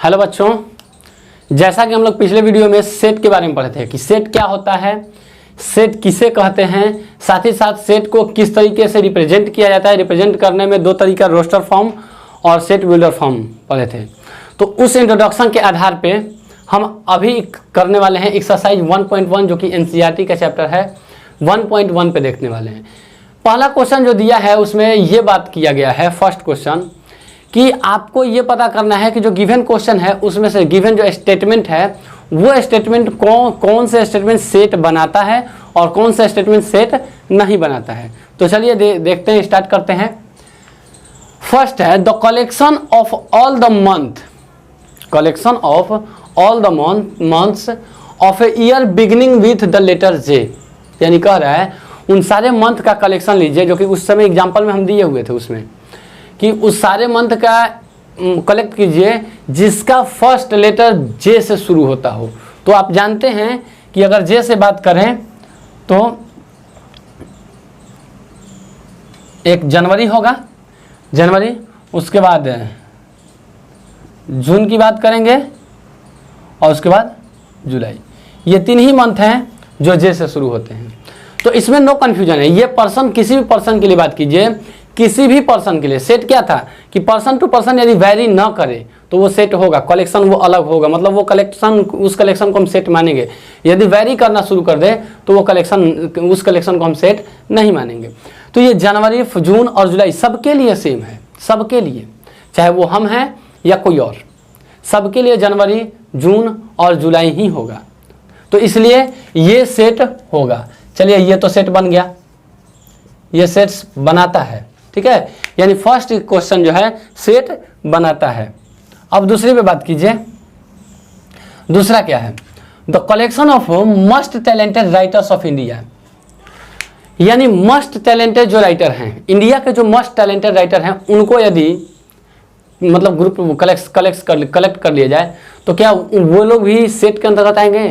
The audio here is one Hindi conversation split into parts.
हेलो बच्चों, जैसा कि हम लोग पिछले वीडियो में सेट के बारे में पढ़े थे कि सेट क्या होता है, सेट किसे कहते हैं, साथ ही साथ सेट को किस तरीके से रिप्रेजेंट किया जाता है। रिप्रेजेंट करने में दो तरीका, रोस्टर फॉर्म और सेट बिल्डर फॉर्म पढ़े थे। तो उस इंट्रोडक्शन के आधार पे हम अभी करने वाले हैं एक्सरसाइज 1.1 जो कि एनसीईआरटी का चैप्टर है, 1.1 पे देखने वाले हैं। पहला क्वेश्चन जो दिया है उसमें ये बात किया गया है, फर्स्ट क्वेश्चन, कि आपको ये पता करना है कि जो गिवन क्वेश्चन है उसमें से गिवन जो स्टेटमेंट है वो स्टेटमेंट कौन से स्टेटमेंट सेट बनाता है और कौन सा स्टेटमेंट सेट नहीं बनाता है। तो चलिए देखते हैं, स्टार्ट करते हैं। फर्स्ट है the collection of all the month, collection of all the months of a year beginning with the letter J, यानी कह रहा है उन सारे मंथ का कलेक्शन लीजिए जो कि उस समय एग्जाम्पल में हम दिए हुए थे, उसमें कि उस सारे मंथ का कलेक्ट कीजिए जिसका फर्स्ट लेटर जे से शुरू होता हो। तो आप जानते हैं कि अगर जे से बात करें तो एक जनवरी होगा, जनवरी, उसके बाद जून की बात करेंगे और उसके बाद जुलाई। ये तीन ही मंथ हैं जो जे से शुरू होते हैं। तो इसमें नो कन्फ्यूजन है। ये पर्सन, किसी भी पर्सन के लिए बात कीजिए, किसी भी पर्सन के लिए सेट क्या था कि पर्सन टू पर्सन यदि वैरी ना करे तो वो सेट होगा, कलेक्शन वो अलग होगा, मतलब वो कलेक्शन, उस कलेक्शन को हम सेट मानेंगे। यदि वैरी करना शुरू कर दे तो वो कलेक्शन, उस कलेक्शन को हम सेट नहीं मानेंगे। तो ये जनवरी, जून और जुलाई सबके लिए सेम है, सबके लिए, चाहे वो हम हैं या कोई और, सबके लिए जनवरी, जून और जुलाई ही होगा। तो इसलिए ये सेट होगा। चलिए, ये तो सेट बन गया, ये सेट्स बनाता है, ठीक है, यानी फर्स्ट क्वेश्चन जो है सेट बनाता है। अब दूसरी पे बात कीजिए। दूसरा क्या है, the collection of most talented writers of India, यानी मोस्ट टैलेंटेड जो राइटर हैं, इंडिया के जो मोस्ट टैलेंटेड राइटर हैं उनको यदि मतलब ग्रुप कलेक्ट कर लिया जाए तो क्या वो लोग भी सेट के अंतर्गत आएंगे।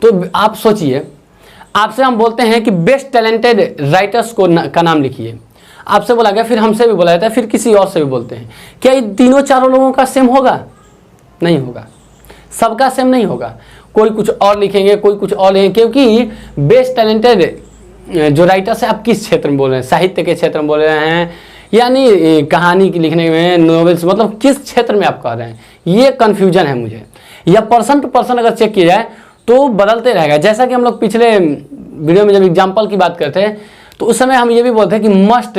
तो आप सोचिए, आपसे हम बोलते हैं कि बेस्ट टैलेंटेड राइटर्स का नाम लिखिए, आपसे बोला गया, फिर हमसे भी बोला जाता है, फिर किसी और से भी बोलते हैं। क्या ये तीनों चारों लोगों का सेम होगा? नहीं होगा, सबका सेम नहीं होगा। कोई कुछ और लिखेंगे, कोई कुछ और लिखेंगे, क्योंकि बेस्ट टैलेंटेड जो राइटर्स है आप किस क्षेत्र में बोल रहे हैं, साहित्य के क्षेत्र में बोल रहे हैं, यानी कहानी की लिखने में, नॉवेल्स, मतलब किस क्षेत्र में आप कह रहे हैं, ये कन्फ्यूजन है मुझे। या पर्सन टू पर्सन अगर चेक किया जाए तो बदलते रहेगा। जैसा कि हम लोग पिछले वीडियो में जब एग्जाम्पल की बात करते हैं तो उस समय हम ये भी बोलते हैं कि must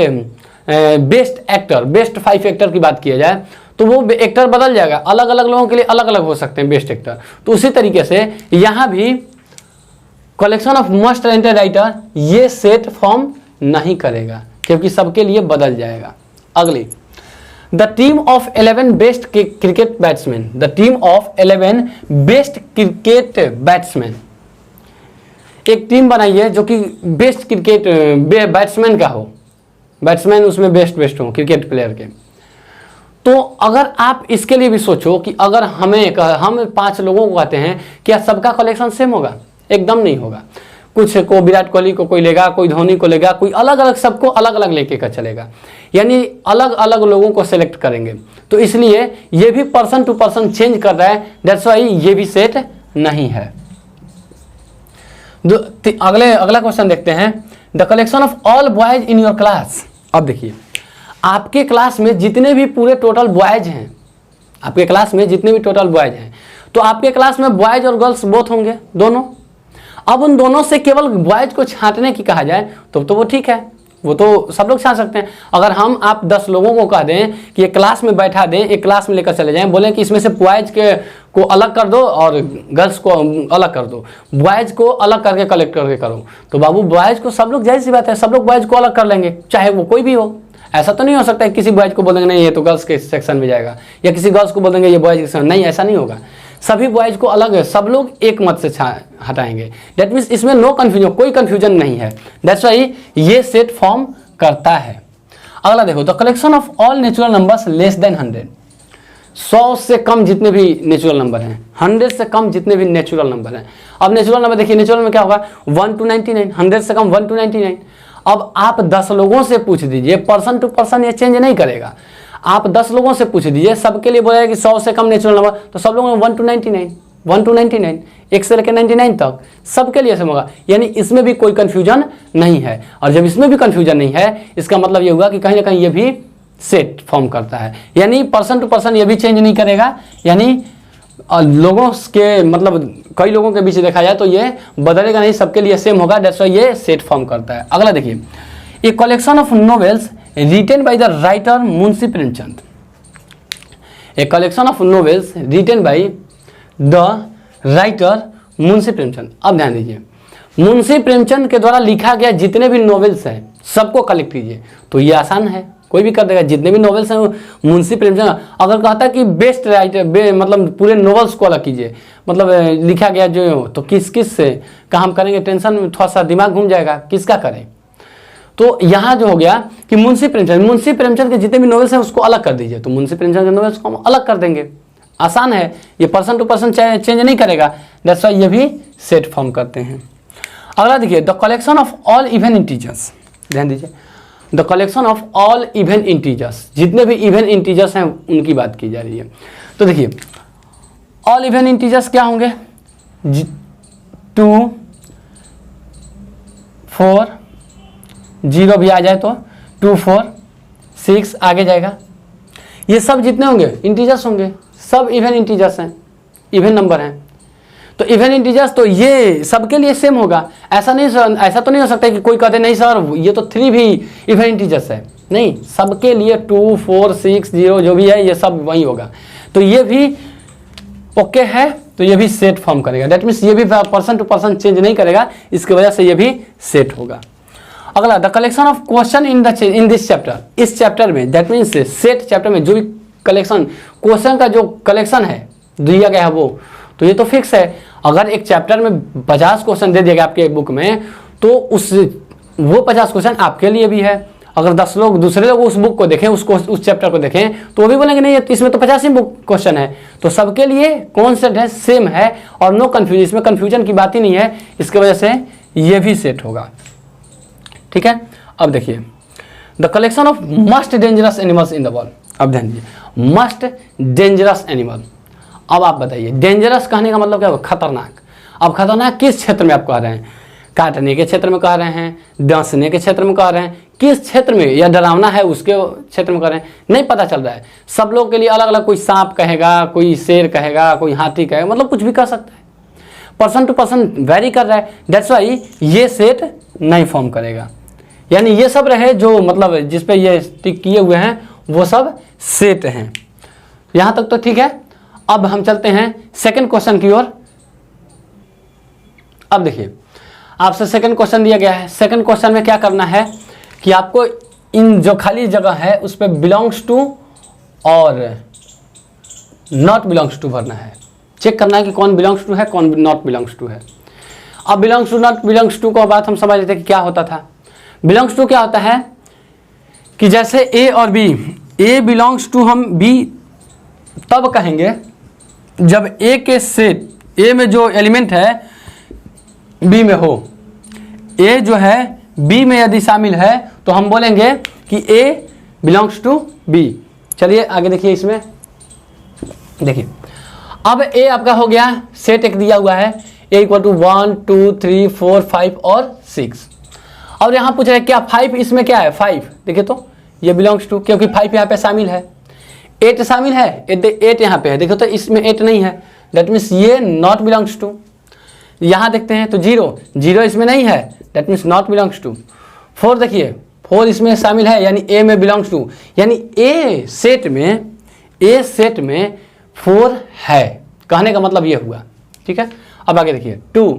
best actor, best 5 actor की बात किया जाए तो वो एक्टर बदल जाएगा, अलग अलग लोगों के लिए अलग अलग हो सकते हैं बेस्ट एक्टर। तो उसी तरीके से यहाँ भी collection of most talented writer ये सेट फॉर्म नहीं करेगा क्योंकि सबके लिए बदल जाएगा। अगली, the team of 11 best cricket batsman, the team of 11 best cricket batsman, एक टीम बनाइए जो कि बेस्ट क्रिकेट बैट्समैन का हो, बैट्समैन उसमें बेस्ट हो क्रिकेट प्लेयर के। तो अगर आप इसके लिए भी सोचो कि अगर हम 5 लोगों को कहते हैं, क्या सबका कलेक्शन सेम होगा? एकदम नहीं होगा। कुछ को विराट कोहली को कोई लेगा, कोई धोनी को लेगा, कोई अलग अलग, सबको अलग अलग लेके का चलेगा, यानी अलग अलग लोगों को सेलेक्ट करेंगे। तो इसलिए ये भी पर्सन टू पर्सन चेंज कर रहा है, दैट्स व्हाई ये भी सेट नहीं है। अगला क्वेश्चन देखते हैं, the collection of all boys in your class. अब देखिए, आपके क्लास में जितने भी पूरे टोटल बॉयज हैं, आपके क्लास में जितने भी टोटल बॉयज हैं, तो आपके क्लास में बॉयज और गर्ल्स बोथ होंगे, दोनों। अब उन दोनों से केवल बॉयज को छांटने की कहा जाए तो वो ठीक है, वो तो सब लोग छांट सकते हैं। अगर हम आप 10 लोगों को कह दें कि एक क्लास में बैठा दें, एक क्लास में लेकर चले जाएं, बोलें कि इसमें से बॉयज को अलग कर दो और गर्ल्स को अलग कर दो, बॉयज को अलग करके कलेक्ट करके करो, तो बाबू बॉयज को सब लोग, जाहिर सी बात है, सब लोग बॉयज को अलग कर लेंगे, चाहे वो कोई भी हो। ऐसा तो नहीं हो सकता है किसी बॉयज को बोलेंगे नहीं ये तो गर्ल्स के सेक्शन में जाएगा, या किसी गर्ल्स को बोलेंगे ये बॉयज के सेक्शन, नहीं, ऐसा नहीं होगा। सभी बॉयज को अलग है, सब लोग एक मत से हटाएंगे। दैट मीन्स इसमें नो कन्फ्यूजन, कोई कन्फ्यूजन नहीं है, दैट्स व्हाई ये सेट फॉर्म करता है। अगला देखो, the collection of all natural numbers less than 100, 100 से कम जितने भी नेचुरल नंबर हैं, 100 से कम जितने भी नेचुरल नंबर हैं। अब नेचुरल नंबर देखिए, नेचुरल में क्या होगा, 1 to 99, 100 से कम 1 to 99। अब आप 10 लोगों से पूछ दीजिए, पर्सन टू पर्सन ये चेंज नहीं करेगा। आप 10 लोगों से पूछ दीजिए, सबके लिए बोलेगा कि 100 से कम नेचुरल नंबर, तो सब लोगों में 1 to 99 1 से लेकर 99 तक सबके लिए सेम होगा, यानी इसमें भी कोई कंफ्यूजन नहीं है। और जब इसमें भी कंफ्यूजन नहीं है, इसका मतलब ये हुआ कि कहीं ना कहीं ये भी सेट फॉर्म करता है, यानी पर्सन टू पर्सन ये भी चेंज नहीं करेगा, यानी लोगों के मतलब कई लोगों के बीच देखा जाए तो ये बदलेगा नहीं, सबके लिए सेम होगा, दैट्स व्हाई ये सेट फॉर्म करता है। अगला देखिए, a collection of novels written by the writer Munshi Premchand. A collection of novels written by the writer Munshi Premchand. अब ध्यान दीजिए, मुंशी प्रेमचंद के द्वारा लिखा गया जितने भी नॉवेल्स हैं सबको कलेक्ट कीजिए, तो ये आसान है, कोई भी कर देगा। जितने भी नॉवेल्स हैं मुंशी प्रेमचंद, अगर कहता है कि बेस्ट राइटर मतलब पूरे नॉवेल्स को अलग कीजिए, मतलब लिखा गया जो, तो किस किस से का हम करेंगे, टेंशन में थोड़ा सा दिमाग घूम जाएगा, किसका करें। तो यहाँ जो हो गया कि मुंशी प्रेमचंद के जितने भी नॉवेल्स हैं उसको अलग कर दीजिए, तो मुंशी प्रेमचंद के नॉवेल्स को हम अलग कर देंगे, आसान है, ये पर्सन टू पर्सन चेंज नहीं करेगा, दैट्स व्हाई ये भी सेट फॉर्म करते हैं। अगला देखिए, the collection of all even integers. ध्यान दीजिए, the collection of all even integers, जितने भी इवन इंटीजर्स हैं उनकी बात की जा रही है। तो देखिए, ऑल इवन इंटीजर्स क्या होंगे, 2 4 0 भी आ जाए तो 2 4 6 आगे जाएगा, ये सब जितने होंगे इंटीजर्स होंगे, सब इवन इंटीजर्स हैं, इवन नंबर हैं। तो इवन इंटीजर्स तो ये सबके लिए सेम होगा, ऐसा नहीं सर, ऐसा तो नहीं हो सकता कि कोई कहते नहीं सर ये तो 3 भी इवन इंटीजर्स है, नहीं, सबके लिए 2 4 6 0 जो भी है ये सब वही होगा, तो ये भी ओके है, तो ये भी सेट फॉर्म करेगा, दैट मीन्स ये भी पर्सन टू पर्सन चेंज नहीं करेगा, इसकी वजह से ये भी सेट होगा। अगला, the collection of question in this chapter, इस चैप्टर में, दैट मीन्स सेट चैप्टर में जो भी कलेक्शन क्वेश्चन का जो कलेक्शन है दिया गया है वो, तो ये तो फिक्स है। अगर एक चैप्टर में 50 क्वेश्चन दे दिया गया आपके बुक में, तो वो 50 क्वेश्चन आपके लिए भी है। अगर 10 लोग दूसरे लोग उस बुक को देखें, उस चैप्टर को देखें, तो वो भी बोलेंगे नहीं इसमें तो 50 ही बुक क्वेश्चन है, तो सबके लिए कॉन्सेप्ट है, सेम है और नो कन्फ्यूजन, इसमें कन्फ्यूजन की बात ही नहीं है, इसकी वजह से ये भी सेट होगा। ठीक है, अब देखिए, the collection of must dangerous animals in the world. अब ध्यान दीजिए, मस्ट डेंजरस एनिमल। अब आप बताइए, डेंजरस कहने का मतलब क्या होगा, खतरनाक। अब खतरनाक किस क्षेत्र में आप कह रहे हैं, काटने के क्षेत्र में कह रहे हैं, डसने के क्षेत्र में कह रहे हैं, किस क्षेत्र में, या डरावना है उसके क्षेत्र में कह रहे हैं, नहीं पता चल रहा है। सब लोग के लिए अलग अलग, कोई सांप कहेगा, कोई शेर कहेगा, कोई हाथी कहेगा, मतलब कुछ भी कह सकता है, पर्सन टू पर्सन वेरी कर रहा है, दैट्स व्हाई ये सेट नहीं फॉर्म करेगा। यानी ये सब रहे जो मतलब जिस पे ये टिक किए हुए हैं वो सब सेट हैं। यहाँ तक तो ठीक है। अब हम चलते हैं सेकंड क्वेश्चन की ओर। अब देखिए, आपसे सेकंड क्वेश्चन दिया गया है। सेकंड क्वेश्चन में क्या करना है कि आपको इन जो खाली जगह है उस पर बिलोंग्स टू और नॉट बिलोंग्स टू भरना है, चेक करना है कि कौन बिलोंग्स टू है कौन नॉट बिलोंग्स टू है। अब belongs to not belongs to को बात हम समझ लेते हैं कि क्या होता था। बिलोंग्स टू क्या होता है कि जैसे ए और बी, ए बिलोंग्स टू हम बी तब कहेंगे जब ए के सेट, ए में जो एलिमेंट है बी में हो, ए जो है बी में यदि शामिल है तो हम बोलेंगे कि ए बिलोंग्स टू बी। चलिए आगे देखिए, इसमें देखिए, अब ए आपका हो गया, सेट एक दिया हुआ है, ए इक्वल टू 1 2 3 4 5 और 6। और यहाँ पूछ रहे हैं क्या 5 इसमें क्या है, 5 देखिए तो ये बिलोंग्स टू, क्योंकि 5 यहाँ पे शामिल है, 8 शामिल है, 8 यहाँ पे है, देखो तो इसमें 8 नहीं है, दैट मीन्स ये नॉट बिलोंग्स टू। यहाँ देखते हैं तो 0 इसमें नहीं है, that means not belongs to. 4 देखिए, 4 इसमें शामिल है, यानी ए में बिलोंग्स टू, यानी ए सेट में 4 है, कहने का मतलब ये हुआ। ठीक है, अब आगे देखिए 2,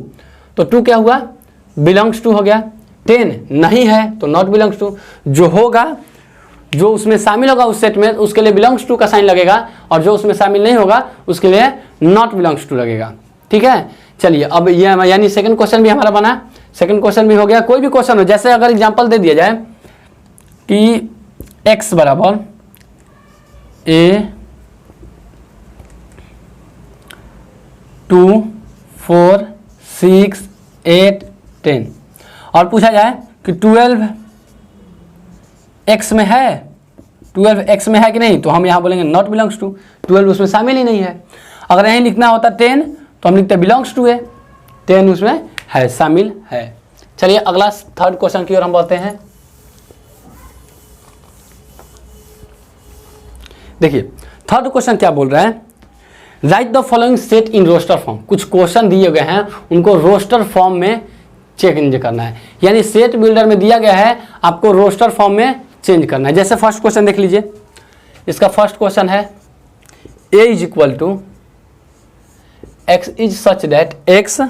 तो 2 क्या हुआ, बिलोंग्स टू हो गया। 10 नहीं है तो नॉट बिलोंग्स टू, जो होगा जो उसमें शामिल होगा उस सेट में उसके लिए बिलोंग्स टू का साइन लगेगा, और जो उसमें शामिल नहीं होगा उसके लिए नॉट बिलोंग्स टू लगेगा। ठीक है, चलिए अब ये यानी सेकंड क्वेश्चन भी हमारा बना, सेकंड क्वेश्चन भी हो गया। कोई भी क्वेश्चन हो, जैसे अगर एग्जांपल दे दिया जाए कि x बराबर a 2 4 6 8 10 और पूछा जाए कि 12 x में है 12 x में है कि नहीं, तो हम यहाँ बोलेंगे नॉट बिलोंग्स टू, 12 उसमें शामिल ही नहीं है। अगर यहीं लिखना होता 10 तो हम लिखते बिलोंग्स टू है, 10 उसमें है, शामिल है। चलिए अगला थर्ड क्वेश्चन की ओर हम बढ़ते हैं। देखिए थर्ड क्वेश्चन क्या बोल रहा है, write the following set in roster form. कुछ क्वेश्चन दिए गए हैं, उनको रोस्टर फॉर्म में चेंज करना है, यानी सेट बिल्डर में दिया गया है, आपको रोस्टर फॉर्म में चेंज करना है। जैसे फर्स्ट क्वेश्चन देख लीजिए, इसका फर्स्ट क्वेश्चन है a is equal to x is such that x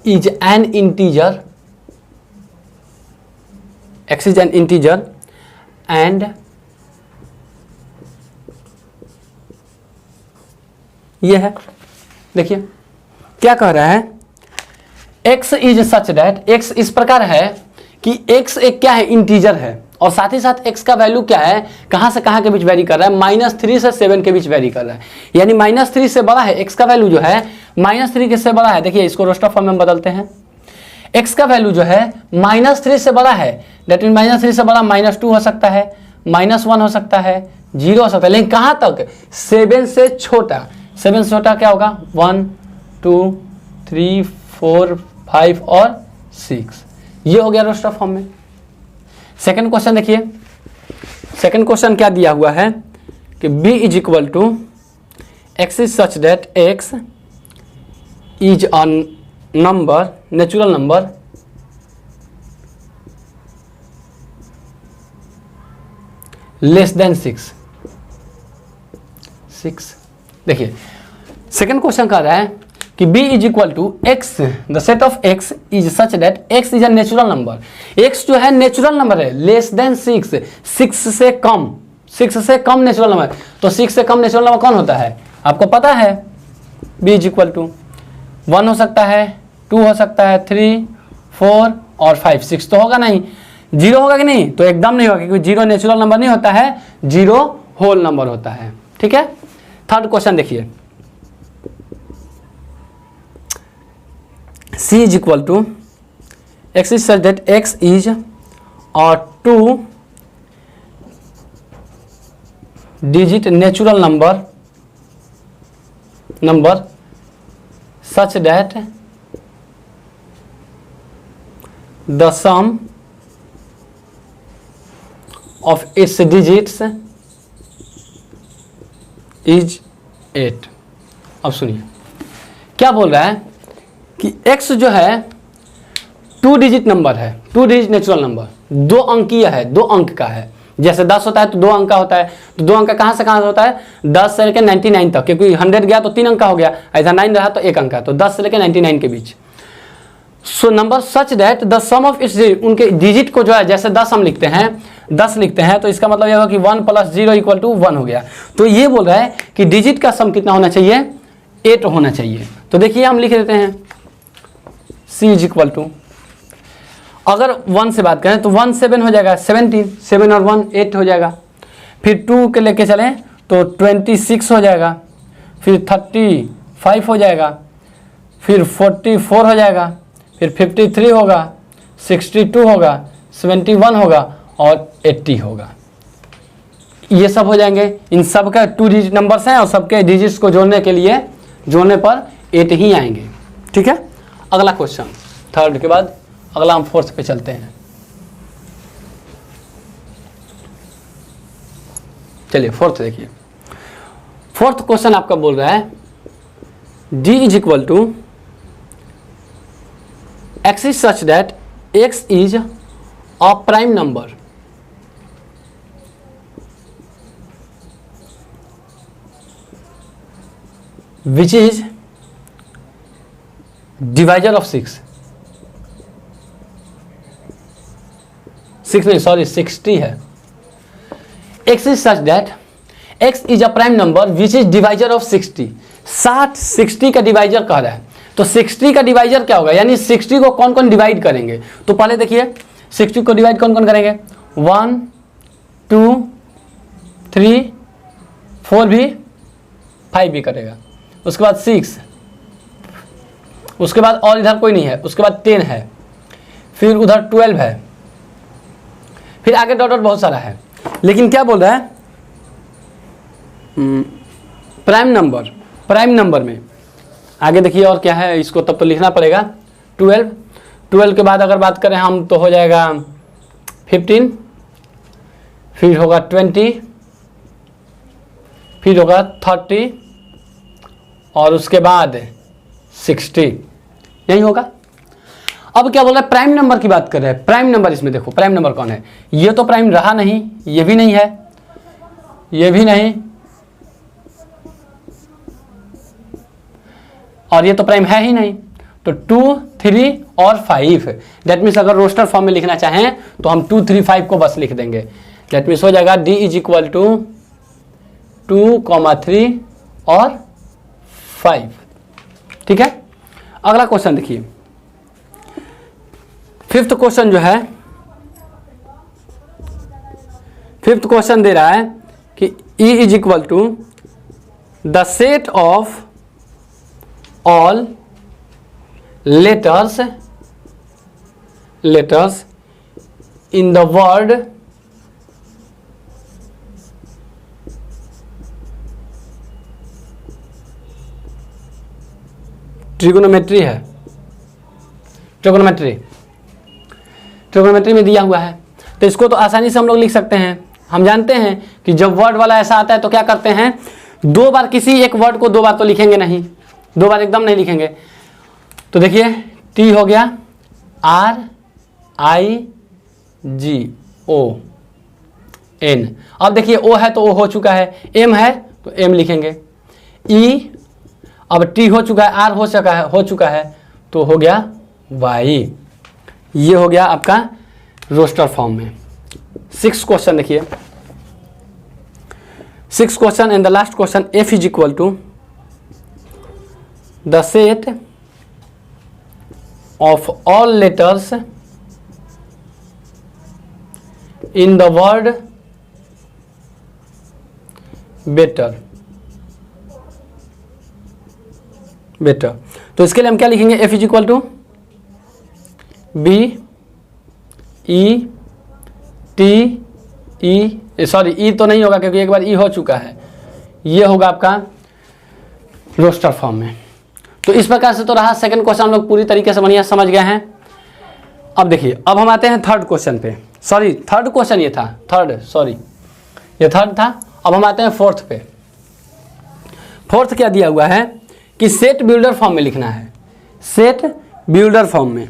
is an integer, x is an integer and ये है, देखिए क्या कह रहा है, x is such that, x इस प्रकार है कि x एक क्या है, इंटीजर है, और साथ ही साथ x का वैल्यू क्या है, कहां से कहां के बीच वेरी कर रहा है, -3 से 7 के बीच वेरी कर रहा है, यानी -3 से बड़ा है, x का वैल्यू जो है -3 के से बड़ा है। देखिए इसको रोस्टर फॉर्म में बदलते हैं, x का वैल्यू जो है -3 से बड़ा है, दैट मीन -3 से बड़ा -2 हो सकता है, -1 हो सकता है, 0 हो सकता है, लेकिन कहां तक, 7 से छोटा। 7 से छोटा क्या होगा, 1 2 3 4 5 और 6, ये हो गया रोस्टर फॉर्म में। सेकंड क्वेश्चन देखिए, सेकंड क्वेश्चन क्या दिया हुआ है कि b is equal to x is such that x is a number, natural number less than 6। देखिए सेकंड क्वेश्चन कह रहा है कि b is equal to x, the set of x is such that x is a natural number, x जो है नेचुरल नंबर है, लेस देन 6, 6 से कम, 6 से कम नेचुरल नंबर। तो 6 से कम नेचुरल नंबर कौन होता है, आपको पता है, b इज इक्वल टू 1 हो सकता है, 2 हो सकता है, 3 4 और 5, 6 तो होगा नहीं, 0 होगा कि नहीं, तो एकदम नहीं होगा, क्योंकि 0 नेचुरल नंबर नहीं होता है, 0 होल नंबर होता है। ठीक है, थर्ड क्वेश्चन देखिए, c is equal to x is such that x is और 2 digit natural number such that the sum of its digits is 8। अब सुनिए क्या बोल रहा है कि x जो है 2 डिजिट नंबर है, 2 डिजिट नेचुरल नंबर, 2 अंकीय है, 2 अंक का है। जैसे 10 होता है तो 2 अंक का होता है, तो 2 अंक का कहां से कहां होता है, 10 से लेकर 99 तक, क्योंकि 100 गया तो 3 अंक का हो गया, ऐसा 9 रहा तो 1 अंक का, तो 10 से लेकर 99 के बीच। So number such that the sum of its, उनके डिजिट को जो है, जैसे 10 हम लिखते हैं, 10 लिखते हैं, तो इसका मतलब यह होगा कि 1 + 0 = 1 हो गया। तो ये बोल रहा है कि डिजिट का सम कितना होना चाहिए, 8 होना चाहिए। तो देखिए हम लिख देते हैं c इज इक्वल टू, अगर 1 से बात करें तो 1 7 हो जाएगा, 17, 7 और 1 8 हो जाएगा, फिर 2 के लेके चलें तो 26 हो जाएगा, फिर 35 हो जाएगा, फिर 44 हो जाएगा, फिर 53 होगा, 62 होगा, 71 होगा और 80 होगा। ये सब हो जाएंगे, इन सब का 2 डिजिट नंबर्स हैं और सबके डिजिट्स को जोड़ने पर 8 ही आएंगे। ठीक है, अगला क्वेश्चन, थर्ड के बाद अगला हम फोर्थ पे चलते हैं। चलिए फोर्थ देखिए, फोर्थ क्वेश्चन आपका बोल रहा है d is equal to x is such that x is a prime number which is divisor of 6 नहीं सॉरी 60 है। x is such that x is a prime number which is divisor of 60, 60 का डिवाइजर कह रहा है, तो 60 का डिवाइजर क्या होगा, यानी 60 को कौन कौन डिवाइड करेंगे। तो पहले देखिए 60 को डिवाइड कौन कौन करेंगे, 1 2 3 4 भी, 5 भी करेगा, उसके बाद 6, उसके बाद और इधर कोई नहीं है, उसके बाद 10 है, फिर उधर 12 है, फिर आगे डॉट डॉट बहुत सारा है। लेकिन क्या बोल रहा है, प्राइम नंबर में आगे देखिए और क्या है, इसको तब तो लिखना पड़ेगा 12 के बाद अगर बात करें हम तो हो जाएगा 15, फिर होगा 20, फिर होगा 30 और उसके बाद 60, यही होगा। अब क्या बोल रहा है, प्राइम नंबर की बात कर रहे हैं। प्राइम नंबर, इसमें देखो प्राइम नंबर कौन है, ये तो प्राइम रहा नहीं, ये भी नहीं है, ये भी नहीं, और ये तो प्राइम है ही नहीं। तो 2, 3 और 5, दैट मीन्स अगर रोस्टर फॉर्म में लिखना चाहें तो हम 2, 3, 5 को बस लिख देंगे। दैट मीन्स हो जाएगा D = 2, 3 और 5। ठीक है, अगला क्वेश्चन देखिए, 5th क्वेश्चन जो है, 5th क्वेश्चन दे रहा है कि E = the set of all letters in the word trigonometry है, ट्रिगोनोमेट्री में दिया हुआ है। तो इसको तो आसानी से हम लोग लिख सकते हैं। हम जानते हैं कि जब वर्ड वाला ऐसा आता है तो क्या करते हैं, 2 बार किसी एक वर्ड को 2 बार तो लिखेंगे नहीं, 2 बार एकदम नहीं लिखेंगे। तो देखिए T हो गया RIGON। अब देखिए O है तो O हो चुका है, M है तो M लिखेंगे, E, अब T हो चुका है, R हो चुका है तो हो गया Y। ये हो गया आपका रोस्टर फॉर्म में। 6th क्वेश्चन देखिए, 6th question and the last question, F = the set of all letters in the word better. तो इसके लिए हम क्या लिखेंगे, F = B E T E, sorry E तो नहीं होगा क्योंकि एक बार E हो चुका है, ये होगा आपका रोस्टर फॉर्म में। तो इस प्रकार से तो रहा 2nd क्वेश्चन, हम लोग पूरी तरीके से बढ़िया समझ गए हैं। अब देखिए, अब हम आते हैं 3rd क्वेश्चन पे, सॉरी 3rd क्वेश्चन ये था, ये 3rd था। अब हम आते हैं 4th पे। 4th क्या दिया हुआ है कि सेट बिल्डर फॉर्म में लिखना है, सेट बिल्डर फॉर्म में।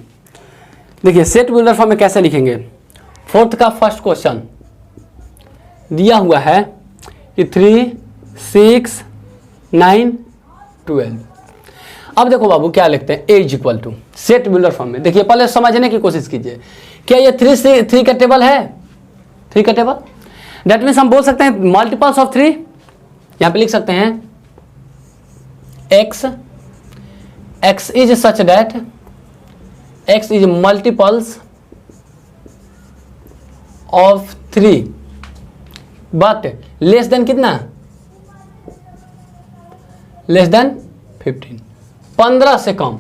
देखिए सेट बिल्डर फॉर्म में कैसे लिखेंगे, 4th का फर्स्ट क्वेश्चन दिया हुआ है कि 3, 6, 9, 12। अब देखो बाबू क्या लिखते हैं, A = सेट बिल्डर फॉर्म में। देखिए पहले समझने की कोशिश कीजिए, क्या ये 3 का टेबल है, 3 का टेबल, दैट मीन्स हम बोल सकते हैं मल्टीपल्स ऑफ 3। यहां पे लिख सकते हैं x is such that x is multiples of 3 but less than कितना, लेस देन 15, 15 से कम।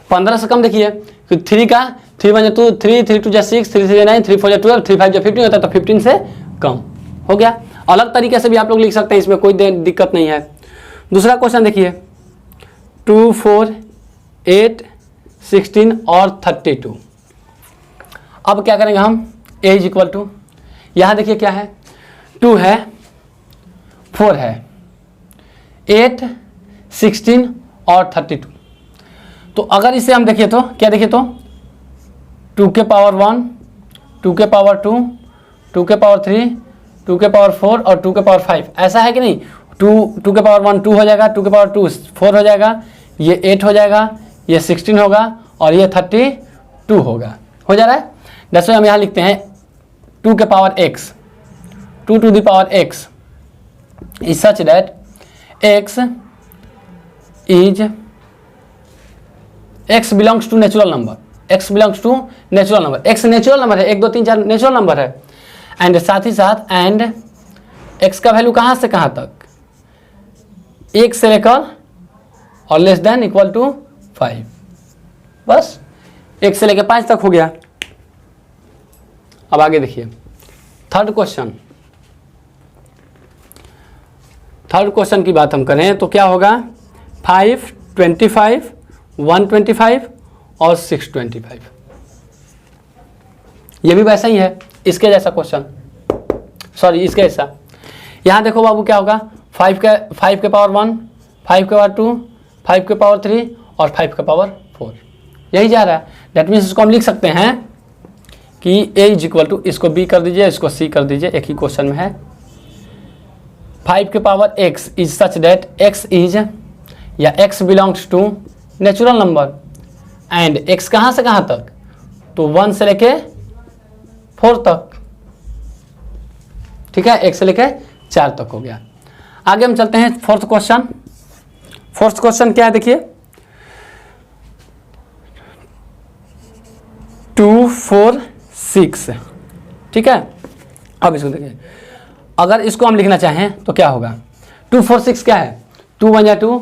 15 से कम देखिए, 3 का 3 1 2 3 3 2 6 3 3 9 3 4 12 3 5 15 होता है, तो 15 से कम हो गया। अलग तरीके से भी आप लोग लिख सकते हैं, इसमें कोई दिक्कत नहीं है। दूसरा क्वेश्चन देखिए, 2 4 8 16 और 32। अब क्या करेंगे हम, A = यहाँ देखिए क्या है, 2 है, 4 है, 8 16 और 32। तो अगर इसे हम देखिए तो क्या देखिए, तो 2 के पावर 1, 2 के पावर 2, 2 के पावर 3, 2 के पावर 4 और 2 के पावर 5, ऐसा है कि नहीं। 2 के पावर 1 2 हो जाएगा, 2 के पावर 2 4 हो जाएगा, ये 8 हो जाएगा, ये 16 होगा और ये 32 होगा, हो जा रहा है। जैसे हम यहाँ लिखते हैं 2 के power x, 2 to the power x is such that x belongs to natural number, x belongs to natural number, x natural number है, 1 2 3 4 नेचुरल नंबर है। एंड साथ ही साथ एंड x का वैल्यू कहाँ से कहाँ तक, 1 से लेकर और लेस देन इक्वल टू 5, बस 1 से लेकर 5 तक हो गया। अब आगे देखिए 3rd क्वेश्चन, थर्ड क्वेश्चन की बात हम करें तो क्या होगा 5, 25, 125 और 625। ये भी वैसा ही है, इसके जैसा क्वेश्चन, सॉरी इसके जैसा। यहाँ देखो बाबू क्या होगा 5 के पावर 1, 5 के पावर 2, 5 के पावर 3 और 5 के पावर 4, यही जा रहा है। डेट मीन्स इसको हम लिख सकते हैं कि a इज इक्वल टू, इसको b कर दीजिए, इसको c कर दीजिए, एक ही क्वेश्चन में है। 5 के power x is such that x is या x belongs to natural number and x कहाँ से कहाँ तक, तो 1 से लेके 4 तक, ठीक है, 1 से लेके 4 तक हो गया। आगे हम चलते हैं फोर्थ क्वेश्चन। फोर्थ क्वेश्चन क्या है देखिए 2, 4, 6, ठीक है। अब इसको देखिए, अगर इसको हम लिखना चाहें तो क्या होगा 2, 4, 6 क्या है 2 1 जा 2,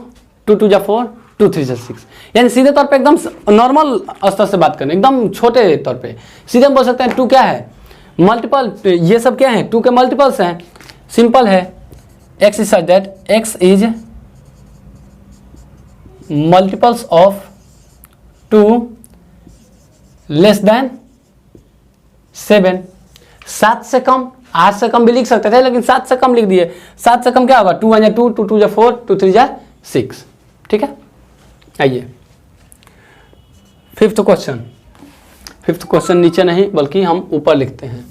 2 2 जा 4, 2 3 जा 6, यानी सीधे तौर पे एकदम नॉर्मल स्तर से बात करें, एकदम छोटे तौर पे सीधे हम बोल सकते हैं 2 क्या है मल्टीपल, ये सब क्या है 2 के मल्टीपल्स हैं, सिंपल है। x is such that x is multiples of 2 less than 7, 7 से कम, 8 से कम भी लिख सकते थे लेकिन 7 से कम लिख दिए। 7 से कम क्या होगा 2 1 जा 2, 2 2 जा 4, 2 3 जा 6, ठीक है। आइए फिफ्थ क्वेश्चन। फिफ्थ क्वेश्चन नीचे नहीं बल्कि हम ऊपर लिखते हैं।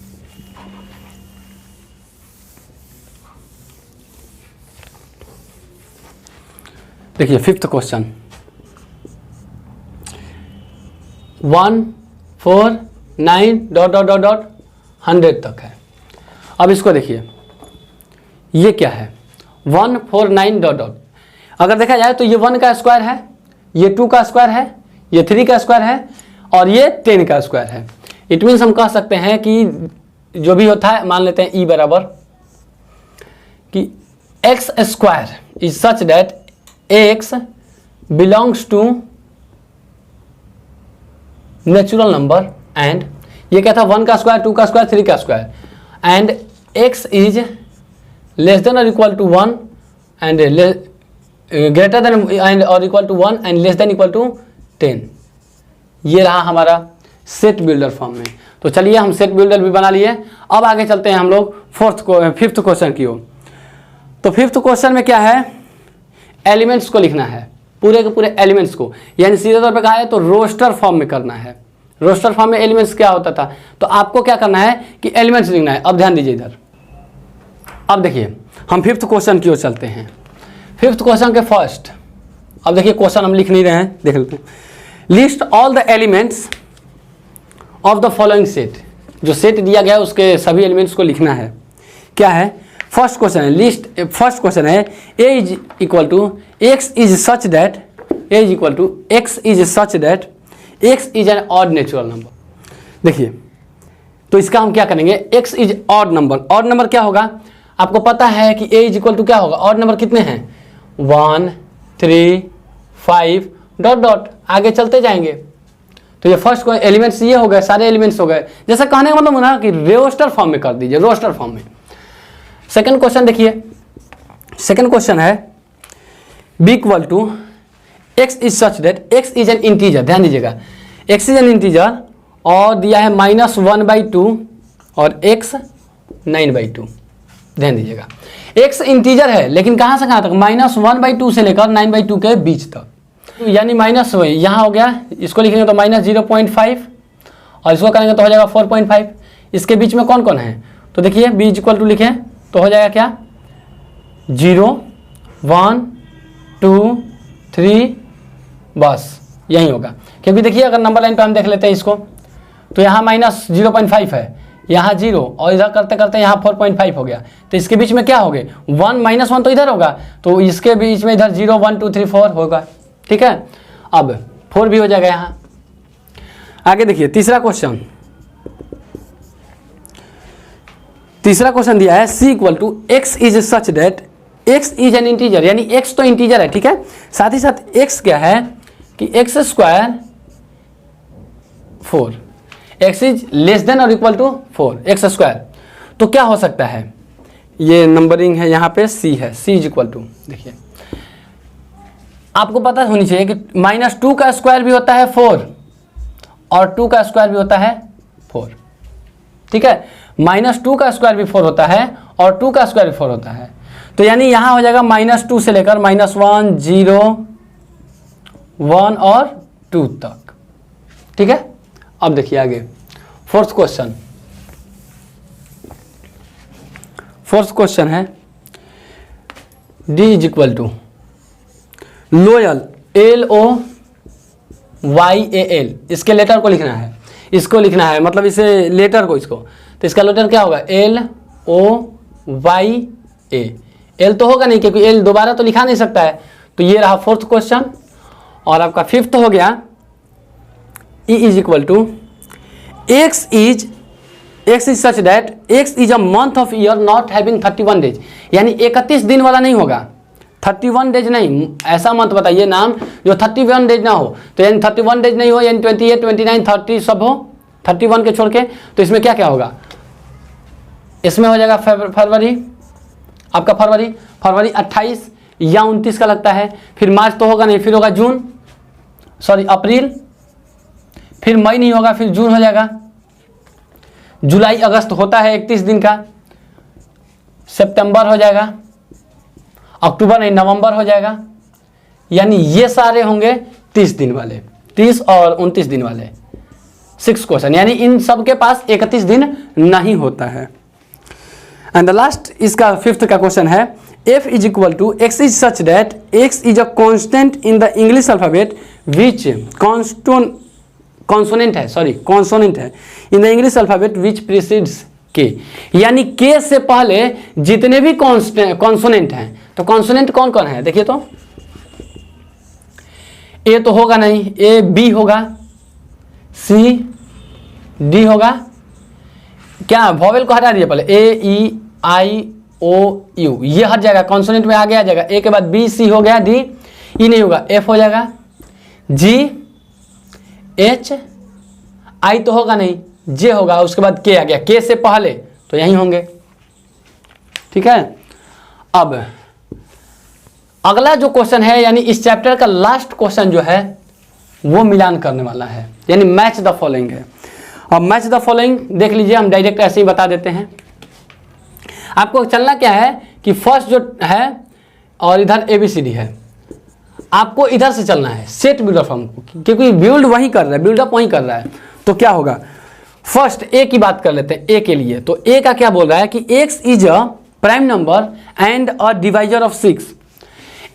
देखिए fifth question 1 4 9 dot dot dot dot 100 तक है। अब इसको देखिए ये क्या है 1 4 9 डॉट डॉट, अगर देखा जाए तो ये 1 का स्क्वायर है, ये 2 का स्क्वायर है, ये 3 का स्क्वायर है और ये 10 का स्क्वायर है। इट मीन्स हम कह सकते हैं कि जो भी होता है मान लेते हैं ई बराबर कि x square is such that x belongs to natural number and ये क्या था 1 का स्क्वायर 2 का स्क्वायर 3 का square and x is less than और equal to 1 and greater than and और equal to 1 and less than equal to 10। ये रहा हमारा सेट बिल्डर फॉर्म में। तो चलिए हम सेट बिल्डर भी बना लिए। अब आगे चलते हैं हम लोग फिफ्थ क्वेश्चन की ओर। तो फिफ्थ क्वेश्चन में क्या है एलिमेंट्स को लिखना है, पूरे के पूरे एलिमेंट्स को, यानी सीधे तौर पे कहा है तो रोस्टर फॉर्म में करना है। रोस्टर फॉर्म में एलिमेंट्स क्या होता था, तो आपको क्या करना है कि एलिमेंट्स लिखना है। अब ध्यान दीजिए इधर, अब देखिए हम फिफ्थ क्वेश्चन की ओर चलते हैं। फिफ्थ क्वेश्चन के फर्स्ट, अब देखिए क्वेश्चन हम लिख नहीं रहे हैं, देख लेते हैं। List all the elements of the following set, जो सेट दिया गया है उसके सभी एलिमेंट्स को लिखना है। क्या है फर्स्ट क्वेश्चन है लिस्ट, फर्स्ट क्वेश्चन है a is equal to x is such that a is equal to x is such that x is an odd natural number. देखिए तो इसका हम क्या करेंगे x is odd number. Odd number क्या होगा आपको पता है कि a इज इक्वल टू क्या होगा, ऑड नंबर कितने हैं 1 3 5 डॉट डॉट, आगे चलते जाएंगे। तो ये फर्स्ट एलिमेंट्स ये हो गए, सारे एलिमेंट्स हो गए। जैसा कहने का मतलब ना कि रोस्टर फॉर्म में कर दीजिए, रोस्टर फॉर्म में। सेकंड क्वेश्चन देखिए, सेकंड क्वेश्शन है b equal to x is such that x is an integer. ध्यान दीजिएगा x इज एन इंटीजर और दिया है -1/2 और x 9/2। ध्यान दीजिएगा x इंटीजर है लेकिन कहाँ से कहाँ तक -1/2 से लेकर 9/2 के बीच तक, यानी माइनस यहाँ हो गया, इसको लिखेंगे तो -0.5 और इसको करेंगे तो हो जाएगा 4.5। इसके बीच में कौन कौन है तो देखिए b इज इक्वल टू लिखें तो हो जाएगा क्या 0 1 2 3, बस यही होगा। क्योंकि देखिए अगर नंबर लाइन पे हम देख लेते हैं इसको तो यहाँ -0.5 है, यहाँ 0 और इधर करते करते यहाँ 4.5 हो गया। तो इसके बीच में क्या हो गए 1 -1 तो इधर होगा, तो इसके बीच में इधर 0 1 2 3 4 होगा, ठीक है। अब 4 भी हो जाएगा यहाँ। आगे देखिए तीसरा क्वेश्चन, तीसरा क्वेश्चन दिया है c equal to x is such that x is an integer, यानी x तो इंटीजर है, ठीक है। साथ ही साथ x क्या है कि x square 4, x is less than और इक्वल टू 4 x स्क्वायर। तो क्या हो सकता है ये नंबरिंग है, यहाँ पे सी है, सी इज इक्वल टू, देखिए आपको पता होनी चाहिए कि -2 का स्क्वायर भी होता है 4 और 2 का स्क्वायर भी होता है 4, ठीक है। -2 का स्क्वायर भी 4 होता है और 2 का स्क्वायर भी 4 होता है। तो यानी यहाँ हो जाएगा -2 से लेकर -1, 0, 1 और 2 तक, ठीक है। अब देखिए आगे फोर्थ क्वेश्चन। फोर्थ क्वेश्चन है D is equal to loyal, LOYAL, इसके लेटर को लिखना है, इसको लिखना है, मतलब इसे लेटर को, इसको, तो इसका लेटर क्या होगा, LOYA। एल तो होगा नहीं क्योंकि एल दोबारा तो लिखा नहीं सकता है। तो ये रहा फोर्थ क्वेश्चन। और आपका फिफ्थ हो गया E is equal to x is such that x is a month of year not having 31 days, यानी 31 दिन वाला नहीं होगा, 31 डेज नहीं, ऐसा मंथ बताइए नाम जो 31 डेज ना हो। तो यानी 31 डेज नहीं हो, यानी 28, 29, 30 सब हो, 31 के छोड़ के। तो इसमें क्या क्या होगा, इसमें हो जाएगा फरवरी, आपका फरवरी 28 या 29 का लगता है। फिर मार्च तो होगा नहीं, फिर होगा जून, सॉरी अप्रैल, फिर मई नहीं होगा, फिर जून हो जाएगा। जुलाई अगस्त होता है 31 दिन का, सितंबर हो जाएगा, अक्टूबर नहीं नवंबर हो जाएगा। यानी ये सारे होंगे 30 दिन वाले, 30 और 29 दिन वाले। 6 क्वेश्चन, यानी इन सब के पास 31 दिन नहीं होता है। एंड द लास्ट इसका फिफ्थ का क्वेश्चन है f is equal to x is such that x is a constant in the English alphabet which consonant है in the English alphabet which precedes K, यानी के से पहले जितने भी कॉन्सोनेंट हैं, तो कॉन्सोनेंट कौन कौन है देखिए, तो ए तो होगा नहीं, ए बी होगा, सी डी होगा, क्या वॉवेल को हटा दिए पहले, ए ई आई ओ यू, ये हट जाएगा, कॉन्सोनेंट में आगे आ जाएगा। ए के बाद बी सी हो गया, डी ई नहीं होगा, एफ हो जाएगा, जी एच आई तो होगा नहीं, जे होगा, उसके बाद के आ गया, के से पहले तो यही होंगे, ठीक है। अब अगला जो क्वेश्चन है, यानी इस चैप्टर का लास्ट क्वेश्चन जो है वो मिलान करने वाला है, यानी मैच द फॉलोइंग है। अब मैच द फॉलोइंग देख लीजिए, हम डायरेक्ट ऐसे ही बता देते हैं। आपको चलना क्या है कि फर्स्ट जो है और इधर ABCD है, आपको इधर से चलना है सेट बिल्डर फॉर्म को, क्योंकि बिल्ड वही कर रहा है, बिल्डअप वही कर रहा है। तो क्या होगा, फर्स्ट ए की बात कर लेते हैं, ए के लिए। तो ए का क्या बोल रहा है कि x is a prime number and a divisor of 6।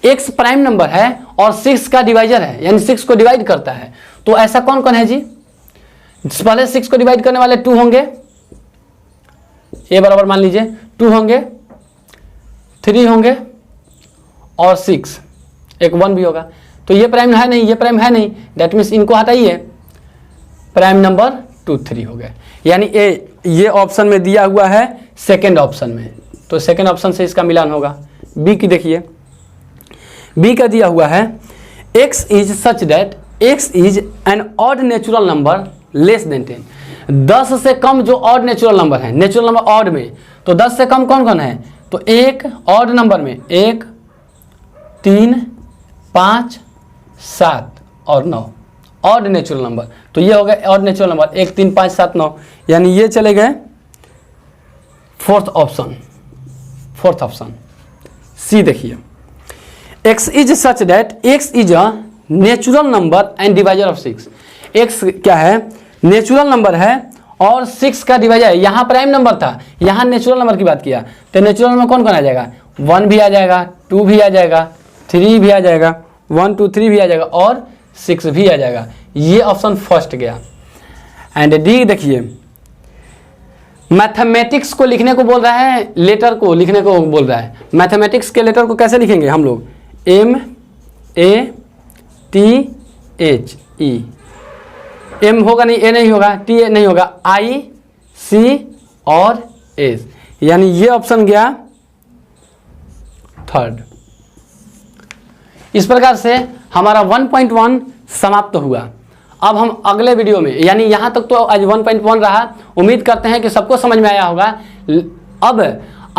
Ex prime number है और 6 का डिवाइजर है, यानी 6 को डिवाइड करता है। तो ऐसा कौन कौन है जी, पहले 6 को डिवाइड करने वाले 2 होंगे, ए बराबर मान लीजिए 2 होंगे, 3 होंगे और 6, एक 1 भी होगा। तो ये प्राइम है नहीं, ये प्राइम है नहीं, दैट मीन्स इनको हटाइए, प्राइम नंबर 2, 3 हो गए। यानी ए ये ऑप्शन में दिया हुआ है सेकेंड ऑप्शन में, तो सेकेंड ऑप्शन से इसका मिलान होगा। बी की देखिए, बी का दिया हुआ है x is such that x is an odd natural number less then 10। 10 से कम जो ऑड नेचुरल नंबर है, नेचुरल नंबर ऑड में, तो 10 से कम कौन कौन है, तो एक ऑड नंबर में 1, 3, 5, 7 और 9 ऑड नेचुरल नंबर। तो ये हो गए ऑड नेचुरल नंबर 1, 3, 5, 7, 9, यानी ये चले गए फोर्थ ऑप्शन सी। देखिए x is such that x is a natural number and divisor of 6। x क्या है, नेचुरल नंबर है और 6 का डिवाइजर है। यहाँ प्राइम नंबर था, यहाँ नेचुरल नंबर की बात किया, तो नेचुरल नंबर कौन कौन आ जाएगा, 1 भी आ जाएगा, 2 भी आ जाएगा, 3 भी आ जाएगा, 1, 2, 3 भी आ जाएगा और 6 भी आ जाएगा। ये ऑप्शन फर्स्ट गया। एंड डी देखिए, मैथमेटिक्स को लिखने को बोल रहा है, लेटर को लिखने को बोल रहा है। मैथमेटिक्स के लेटर को कैसे लिखेंगे हम लोग, MATHE, M होगा नहीं, A नहीं होगा, T नहीं होगा, IC और S, यानी ये ऑप्शन गया थर्ड। इस प्रकार से हमारा 1.1 समाप्त हुआ। अब हम अगले वीडियो में, यानी यहाँ तक तो आज 1.1 रहा, उम्मीद करते हैं कि सबको समझ में आया होगा। अब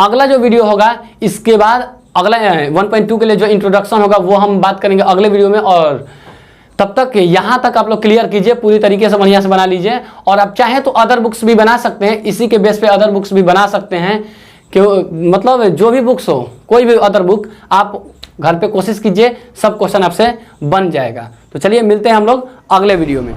अगला जो वीडियो होगा इसके बाद अगला 1.2 के लिए जो इंट्रोडक्शन होगा वो हम बात करेंगे अगले वीडियो में। और तब तक यहाँ तक आप लोग क्लियर कीजिए, पूरी तरीके से बढ़िया से बना लीजिए। और आप चाहें तो अदर बुक्स भी बना सकते हैं, इसी के बेस पे अदर बुक्स भी बना सकते हैं कि मतलब जो भी बुक्स हो, कोई भी अदर बुक आप घर पे कोशिश कीजिए, सब क्वेश्चन आपसे बन जाएगा। तो चलिए मिलते हैं हम लोग अगले वीडियो में।